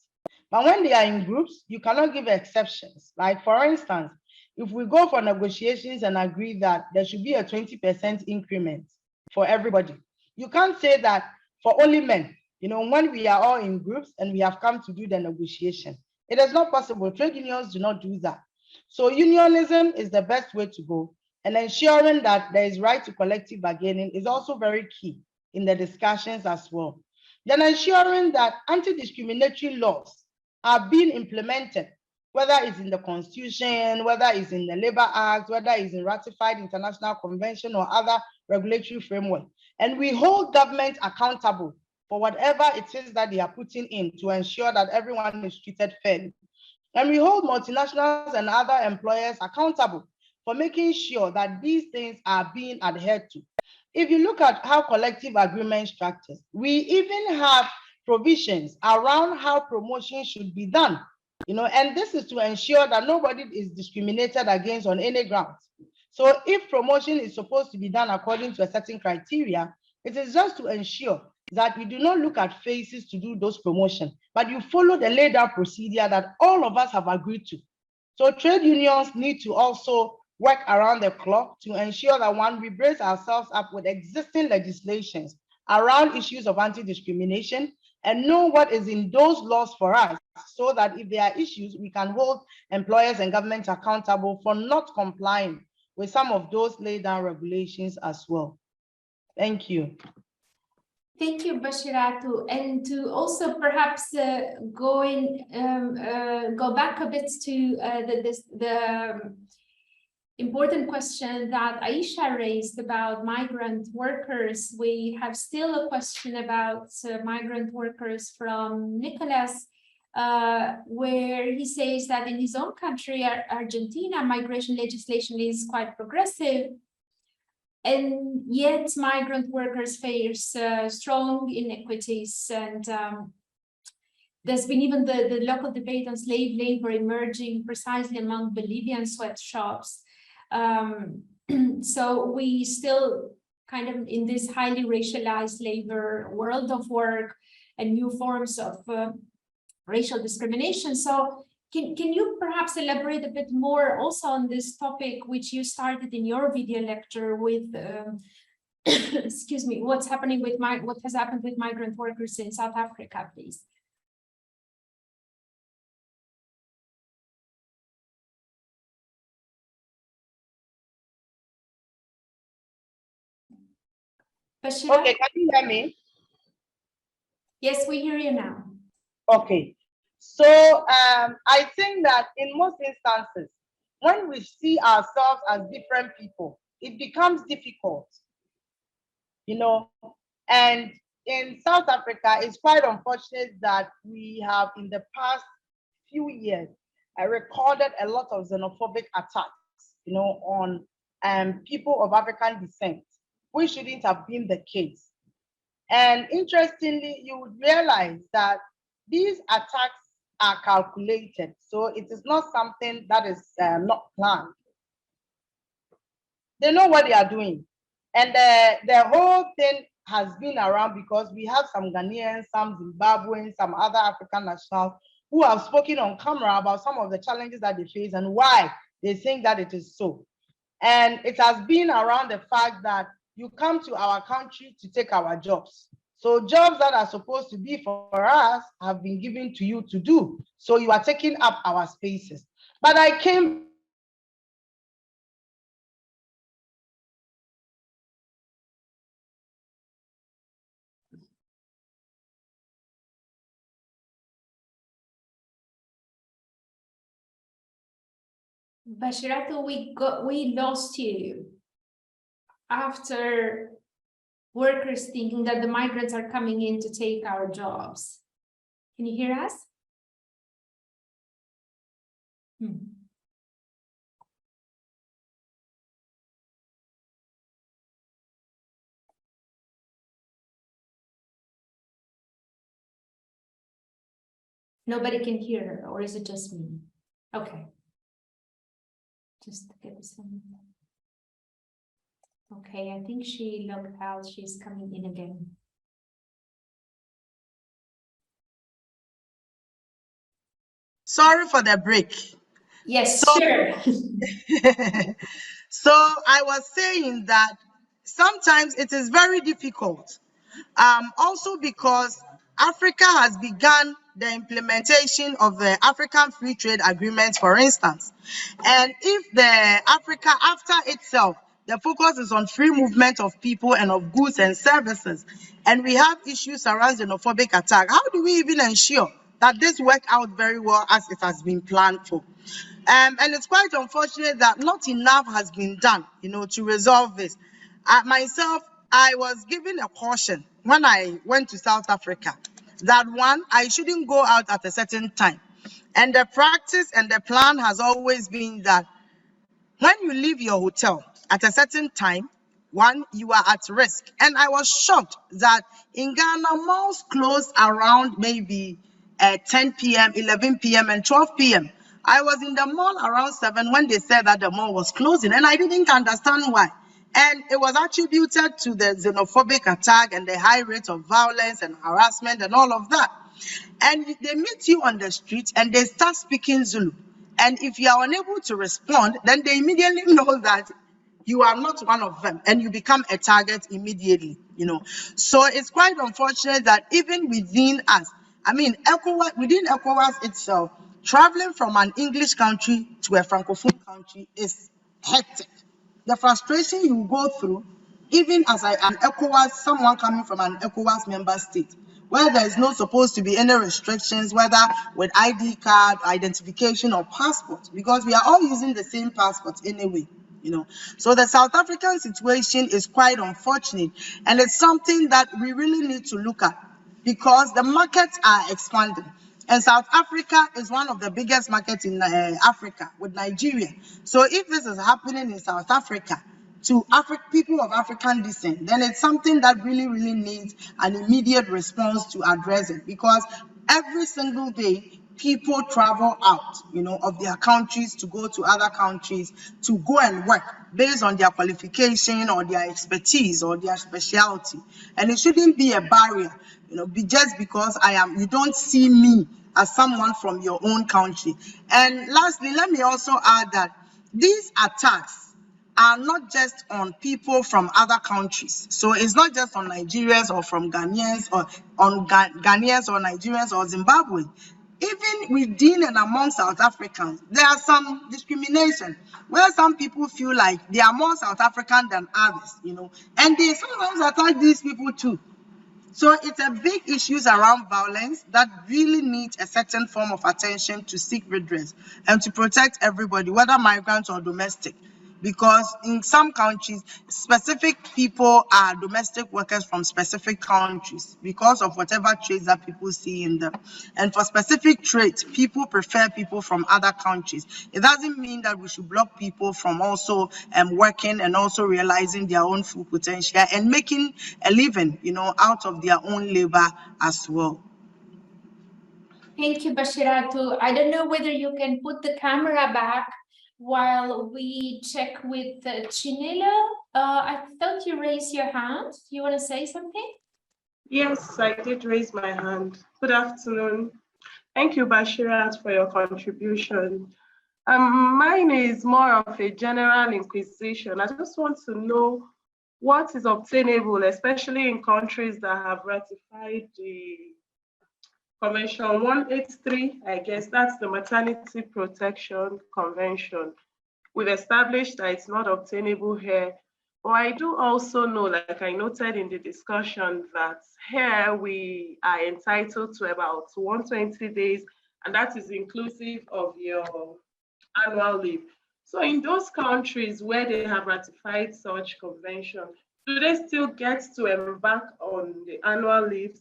But when they are in groups, you cannot give exceptions. Like, for instance, if we go for negotiations and agree that there should be a 20% increment for everybody, you can't say that for only men, when we are all in groups and we have come to do the negotiation. It is not possible. Trade unions do not do that. So unionism is the best way to go. And ensuring that there is right to collective bargaining is also very key in the discussions as well. Then ensuring that anti-discriminatory laws are being implemented, whether it's in the Constitution, whether it's in the Labor Act, whether it's in ratified international convention or other regulatory framework. And we hold government accountable for whatever it is that they are putting in to ensure that everyone is treated fairly. And we hold multinationals and other employers accountable for making sure that these things are being adhered to. If you look at how collective agreement structures, we even have provisions around how promotion should be done, and this is to ensure that nobody is discriminated against on any grounds. So if promotion is supposed to be done according to a certain criteria, it is just to ensure that you do not look at faces to do those promotions, but you follow the laid out procedure that all of us have agreed to. So trade unions need to also work around the clock to ensure that one, we brace ourselves up with existing legislations around issues of anti-discrimination and know what is in those laws for us, so that if there are issues, we can hold employers and governments accountable for not complying with some of those laid down regulations as well. Thank you. Thank you, Bashiratu. And to also perhaps go back a bit to the important question that Aisha raised about migrant workers. We have still a question about migrant workers from Nicholas, where he says that in his own country, Argentina, migration legislation is quite progressive, and yet migrant workers face strong inequities. And there's been even the local debate on slave labor emerging precisely among Bolivian sweatshops. So we still kind of in this highly racialized labor world of work and new forms of racial discrimination. So can you perhaps elaborate a bit more also on this topic, which you started in your video lecture with, excuse me, what has happened with migrant workers in South Africa, please? Bashira? Okay, can you hear me? Yes, we hear you now. Okay, so I think that in most instances, when we see ourselves as different people, it becomes difficult, and in South Africa, it's quite unfortunate that we have in the past few years recorded a lot of xenophobic attacks, on people of African descent, which shouldn't have been the case. And interestingly, you would realize that these attacks are calculated. So it is not something that is not planned. They know what they are doing. And the whole thing has been around because we have some Ghanaians, some Zimbabweans, some other African nationals who have spoken on camera about some of the challenges that they face and why they think that it is so. And it has been around the fact that you come to our country to take our jobs. So jobs that are supposed to be for us have been given to you to do. So you are taking up our spaces. But I came Bashiratu, we lost you after workers thinking that the migrants are coming in to take our jobs. Can you hear us? Nobody can hear her, or is it just me? Okay. Just get this one. Okay, I think she logged out. She's coming in again. Sorry for the break. Yes, So- sure. So I was saying that sometimes it is very difficult. Also because Africa has begun the implementation of the African Free Trade Agreement, for instance. And if the Africa after itself, the focus is on free movement of people and of goods and services, and we have issues around xenophobic attack, how do we even ensure that this work out very well as it has been planned for? And it's quite unfortunate that not enough has been done, to resolve this. Myself, I was given a caution when I went to South Africa that one, I shouldn't go out at a certain time. And the practice and the plan has always been that when you leave your hotel at a certain time, one, you are at risk. And I was shocked that in Ghana, malls close around maybe 10 p.m., 11 p.m., and 12 p.m. I was in the mall around 7 when they said that the mall was closing, and I didn't understand why. And it was attributed to the xenophobic attack and the high rate of violence and harassment and all of that. And they meet you on the street and they start speaking Zulu. And if you are unable to respond, then they immediately know that you are not one of them and you become a target immediately, So it's quite unfortunate that even within us, ECOWAS, within ECOWAS itself, traveling from an English country to a Francophone country is hectic. The frustration you go through, even as an ECOWAS, someone coming from an ECOWAS member state, where there is not supposed to be any restrictions, whether with ID card, identification, or passport, because we are all using the same passport anyway, So the South African situation is quite unfortunate, and it's something that we really need to look at because the markets are expanding. And South Africa is one of the biggest markets in Africa with Nigeria. So if this is happening in South Africa to people of African descent, then it's something that really, really needs an immediate response to address it, because every single day people travel out, of their countries to go to other countries to go and work based on their qualification or their expertise or their specialty. And it shouldn't be a barrier, just because you don't see me as someone from your own country. And lastly, let me also add that these attacks are not just on people from other countries. So it's not just on Nigerians or from Ghanaians or on Ghanaians or Nigerians or Zimbabwe. Even within and among South Africans, there are some discrimination where some people feel like they are more South African than others, and they sometimes attack these people too. So it's a big issues around violence that really need a certain form of attention to seek redress and to protect everybody, whether migrants or domestic. Because in some countries, specific people are domestic workers from specific countries because of whatever traits that people see in them. And for specific traits, people prefer people from other countries. It doesn't mean that we should block people from also working and also realizing their own full potential and making a living, out of their own labor as well. Thank you, Bashiratu. I don't know whether you can put the camera back while we check with Chinelo. I thought you raised your hand. You want to say something? Yes, I did raise my hand. Good afternoon. Thank you, Bashirat, for your contribution. Mine is more of a general inquisition. I just want to know what is obtainable, especially in countries that have ratified the Convention 183, I guess that's the Maternity Protection Convention. We've established that it's not obtainable here. But I do also know, like I noted in the discussion, that here we are entitled to about 120 days, and that is inclusive of your annual leave. So in those countries where they have ratified such convention, do they still get to embark on the annual leaves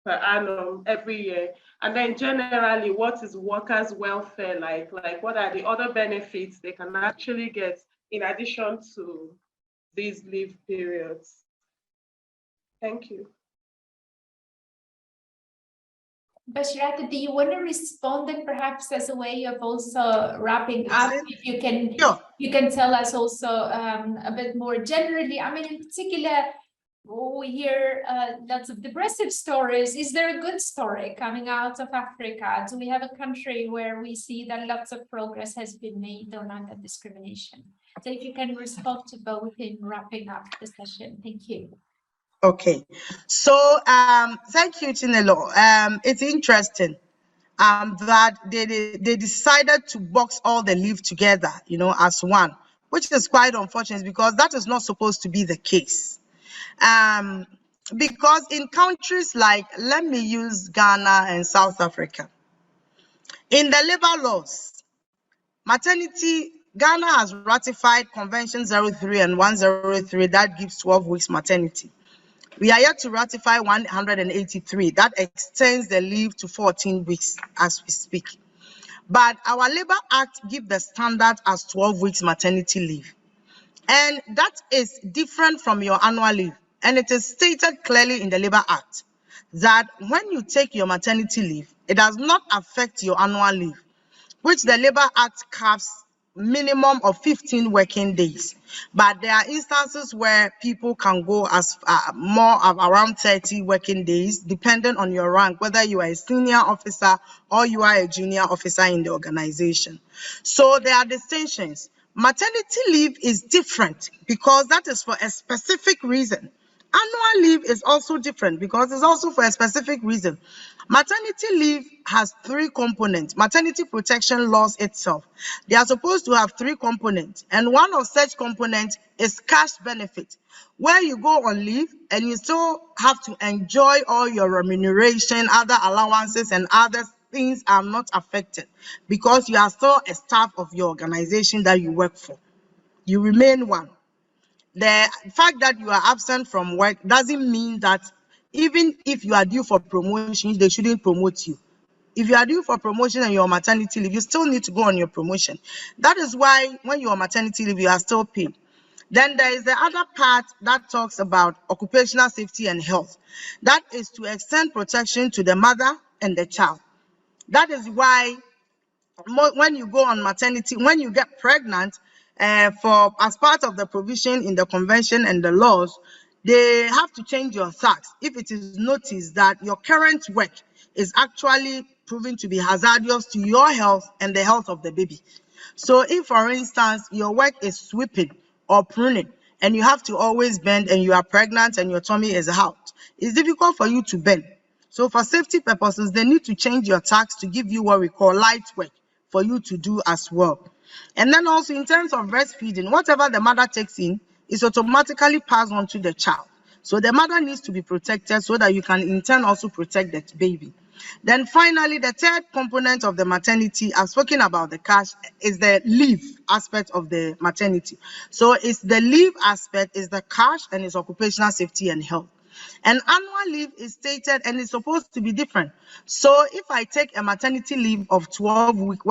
per annum every year? And then generally, what is workers' welfare like? Like, what are the other benefits they can actually get in addition to these leave periods? Thank you. Bashiratu, do you want to respond, and perhaps as a way of also wrapping up, if you can, Sure. you can tell us also a bit more generally. I mean, in particular, we hear lots of depressive stories. Is there a good story coming out of Africa? Do we have a country where we see that lots of progress has been made on anti-discrimination? So if you can respond to both in wrapping up the session, thank you. Okay, so thank you, Chinelo. It's interesting that they decided to box all the leave together, as one, which is quite unfortunate because that is not supposed to be the case. Because in countries like, let me use Ghana and South Africa, in the labor laws, maternity, Ghana has ratified Convention 03 and 103 that gives 12 weeks maternity. We are yet to ratify 183 that extends the leave to 14 weeks as we speak. But our Labor Act gives the standard as 12 weeks maternity leave. And that is different from your annual leave. And it is stated clearly in the Labor Act that when you take your maternity leave, it does not affect your annual leave, which the Labor Act caps minimum of 15 working days. But there are instances where people can go as more of around 30 working days, depending on your rank, whether you are a senior officer or you are a junior officer in the organization. So there are distinctions. Maternity leave is different because that is for a specific reason. Annual leave is also different because it's also for a specific reason. Maternity leave has 3 components. Maternity protection laws itself, they are supposed to have 3 components, and one of such components is cash benefit, where you go on leave and you still have to enjoy all your remuneration, other allowances, and other things are not affected because you are still a staff of your organization that you work for. You remain one. The fact that you are absent from work doesn't mean that even if you are due for promotion, they shouldn't promote you. If you are due for promotion and you're on maternity leave, you still need to go on your promotion. That is why when you're on maternity leave, you are still paid. Then there is the other part that talks about occupational safety and health. That is to extend protection to the mother and the child. That is why when you go on maternity, when you get pregnant, as part of the provision in the convention and the laws, they have to change your tax if it is noticed that your current work is actually proven to be hazardous to your health and the health of the baby. So if, for instance, your work is sweeping or pruning and you have to always bend and you are pregnant and your tummy is out, it's difficult for you to bend. So for safety purposes, they need to change your tax to give you what we call light work for you to do as well. And then also in terms of breastfeeding, whatever the mother takes in is automatically passed on to the child. So the mother needs to be protected so that you can in turn also protect the baby. Then finally, the third component of the maternity, I've spoken about the cash, is the leave aspect of the maternity. So it's the leave aspect, is the cash, and it's occupational safety and health. And annual leave is stated and it's supposed to be different. So if I take a maternity leave of 12 weeks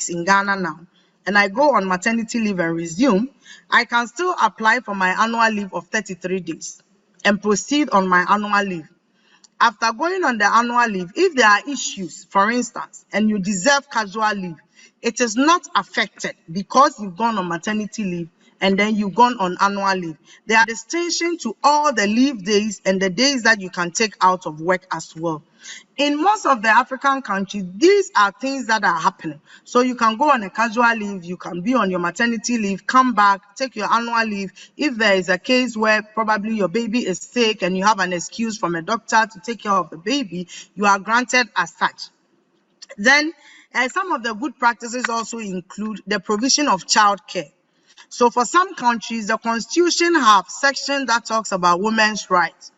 in Ghana now, and I go on maternity leave and resume, I can still apply for my annual leave of 33 days and proceed on my annual leave. After going on the annual leave, if there are issues, for instance, and you deserve casual leave, it is not affected because you've gone on maternity leave and then you've gone on annual leave. There are distinctions to all the leave days and the days that you can take out of work as well. In most of the African countries, these are things that are happening. So you can go on a casual leave, you can be on your maternity leave, come back, take your annual leave. If there is a case where probably your baby is sick and you have an excuse from a doctor to take care of the baby, you are granted as such. Then some of the good practices also include the provision of childcare. So for some countries, the constitution have section that talks about women's rights.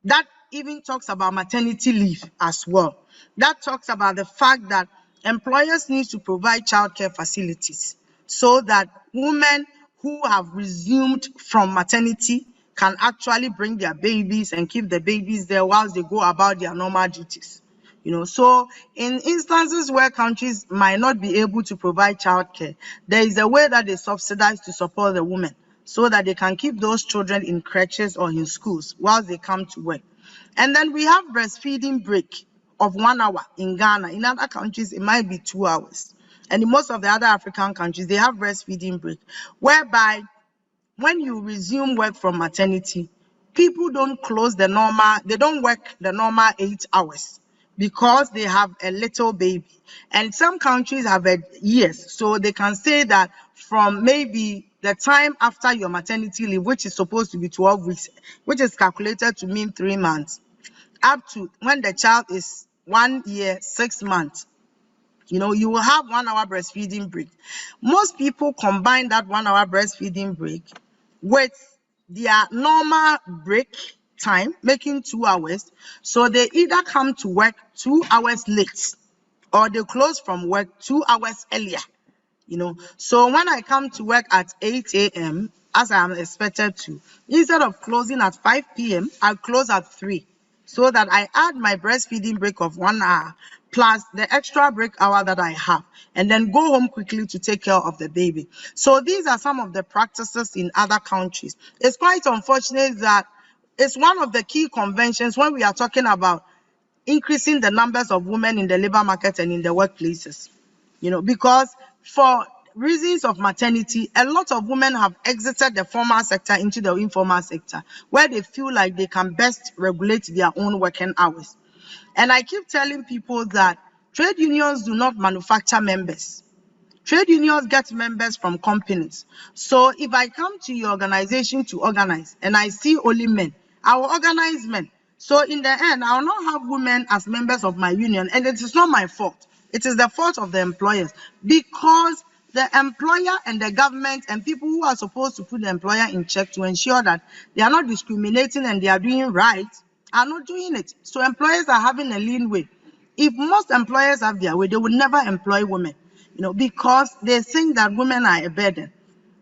That even talks about maternity leave as well. That talks about the fact that employers need to provide childcare facilities so that women who have resumed from maternity can actually bring their babies and keep the babies there whilst they go about their normal duties. So in instances where countries might not be able to provide childcare, there is a way that they subsidize to support the women so that they can keep those children in creches or in schools whilst they come to work. And then we have breastfeeding break of 1 hour in Ghana. In other countries, it might be 2 hours. And in most of the other African countries, they have breastfeeding break, whereby when you resume work from maternity, people don't they don't work the normal 8 hours because they have a little baby. And some countries have years, so they can say that from maybe the time after your maternity leave, which is supposed to be 12 weeks, which is calculated to mean 3 months, up to when the child is 1 year, 6 months, you will have 1 hour breastfeeding break. Most people combine that 1 hour breastfeeding break with their normal break time, making 2 hours. So they either come to work 2 hours late or they close from work 2 hours earlier. So when I come to work at 8 a.m., as I am expected to, instead of closing at 5 p.m., I close at 3, so that I add my breastfeeding break of 1 hour plus the extra break hour that I have, and then go home quickly to take care of the baby. So these are some of the practices in other countries. It's quite unfortunate that it's one of the key conventions when we are talking about increasing the numbers of women in the labor market and in the workplaces. Because for reasons of maternity, a lot of women have exited the formal sector into the informal sector, where they feel like they can best regulate their own working hours. And I keep telling people that trade unions do not manufacture members. Trade unions get members from companies. So if I come to your organization to organize and I see only men, I will organize men. So in the end, I will not have women as members of my union, and it is not my fault. It is the fault of the employers, because the employer and the government and people who are supposed to put the employer in check to ensure that they are not discriminating and they are doing right are not doing it. So employers are having a lean way. If most employers have their way, they would never employ women, because they think that women are a burden.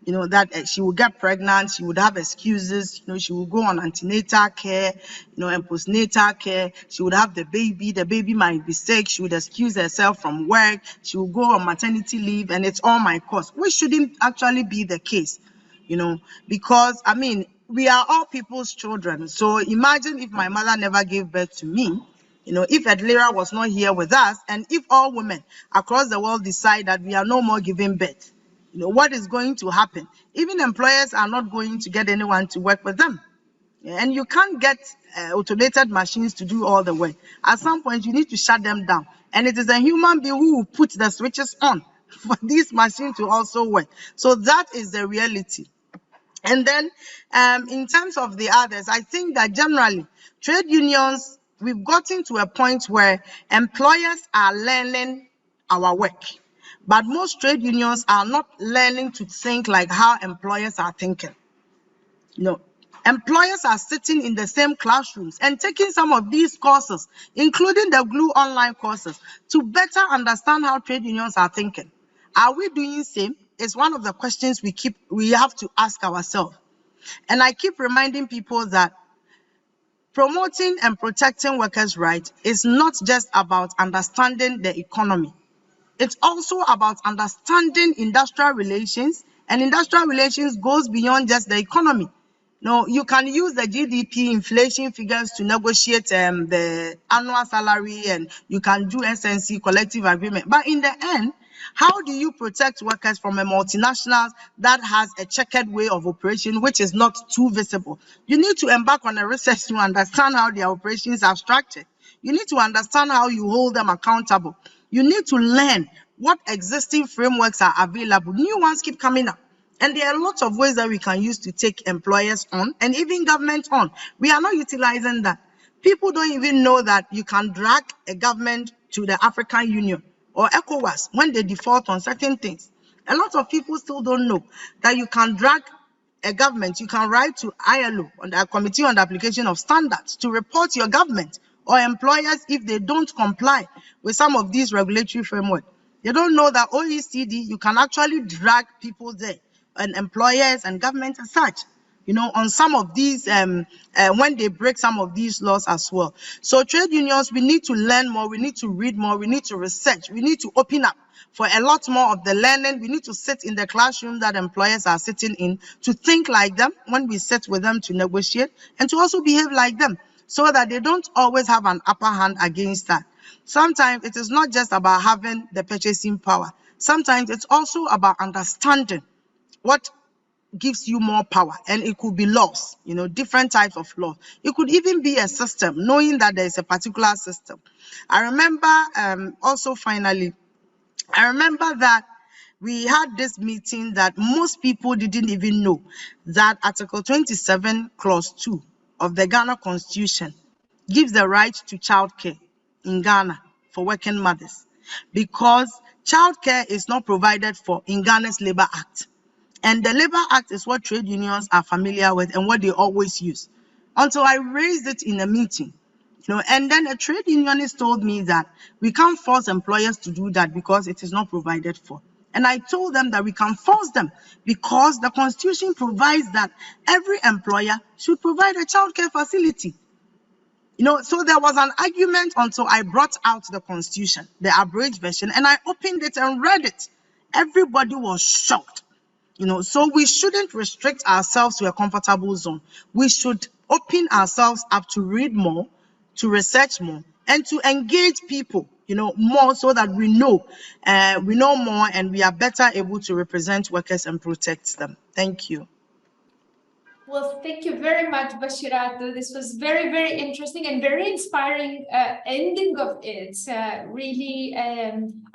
That she will get pregnant, she would have excuses, she will go on antenatal care, and postnatal care, she would have the baby might be sick, she would excuse herself from work, she will go on maternity leave, and it's all my cost, which shouldn't actually be the case, because, we are all people's children. So imagine if my mother never gave birth to me, if Edlera was not here with us, and if all women across the world decide that we are no more giving birth, what is going to happen? Even employers are not going to get anyone to work with them. And you can't get automated machines to do all the work. At some point, you need to shut them down. And it is a human being who will put the switches on for this machine to also work. So that is the reality. And then in terms of the others, I think that generally trade unions, we've gotten to a point where employers are learning our work. But most trade unions are not learning to think like how employers are thinking. Employers are sitting in the same classrooms and taking some of these courses, including the GLUE online courses, to better understand how trade unions are thinking. Are we doing the same? It's one of the questions we have to ask ourselves. And I keep reminding people that promoting and protecting workers' rights is not just about understanding the economy. It's also about understanding industrial relations, and industrial relations goes beyond just the economy. You can use the GDP inflation figures to negotiate the annual salary, and you can do SNC collective agreement. But in the end, how do you protect workers from a multinational that has a checkered way of operation, which is not too visible? You need to embark on a research to understand how their operations are structured. You need to understand how you hold them accountable. You need to learn what existing frameworks are available. New ones keep coming up. And there are lots of ways that we can use to take employers on and even government on. We are not utilizing that. People don't even know that you can drag a government to the African Union or ECOWAS when they default on certain things. A lot of people still don't know that you can drag a government, you can write to ILO on the Committee on the Application of Standards to report your government or employers if they don't comply with some of these regulatory framework. They don't know that OECD, you can actually drag people there, and employers and government as such, on some of these, when they break some of these laws as well. So trade unions, we need to learn more, we need to read more, we need to research, we need to open up for a lot more of the learning. We need to sit in the classroom that employers are sitting in, to think like them when we sit with them to negotiate, and to also behave like them, so that they don't always have an upper hand against that. Sometimes it is not just about having the purchasing power. Sometimes it's also about understanding what gives you more power, and it could be laws, different types of laws. It could even be a system, knowing that there is a particular system. I remember also finally, I remember that we had this meeting that most people didn't even know that Article 27, Clause 2 of the Ghana Constitution gives the right to childcare in Ghana for working mothers, because childcare is not provided for in Ghana's Labour Act. And the Labour Act is what trade unions are familiar with and what they always use. Until I raised it in a meeting, and then a trade unionist told me that we can't force employers to do that because it is not provided for. And I told them that we can force them because the Constitution provides that every employer should provide a childcare facility. So there was an argument until I brought out the Constitution, the abridged version, and I opened it and read it. Everybody was shocked. So we shouldn't restrict ourselves to a comfortable zone. We should open ourselves up to read more, to research more, and to engage people, more, so that we know more, and we are better able to represent workers and protect them. Thank you. Well, thank you very much, Bashiratu. This was very, very interesting and very inspiring ending of it, really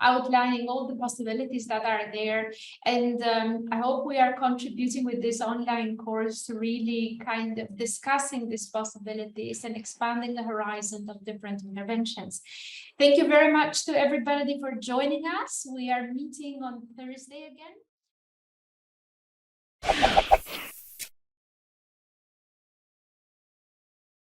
outlining all the possibilities that are there. And I hope we are contributing with this online course to really kind of discussing these possibilities and expanding the horizon of different interventions. Thank you very much to everybody for joining us. We are meeting on Thursday again.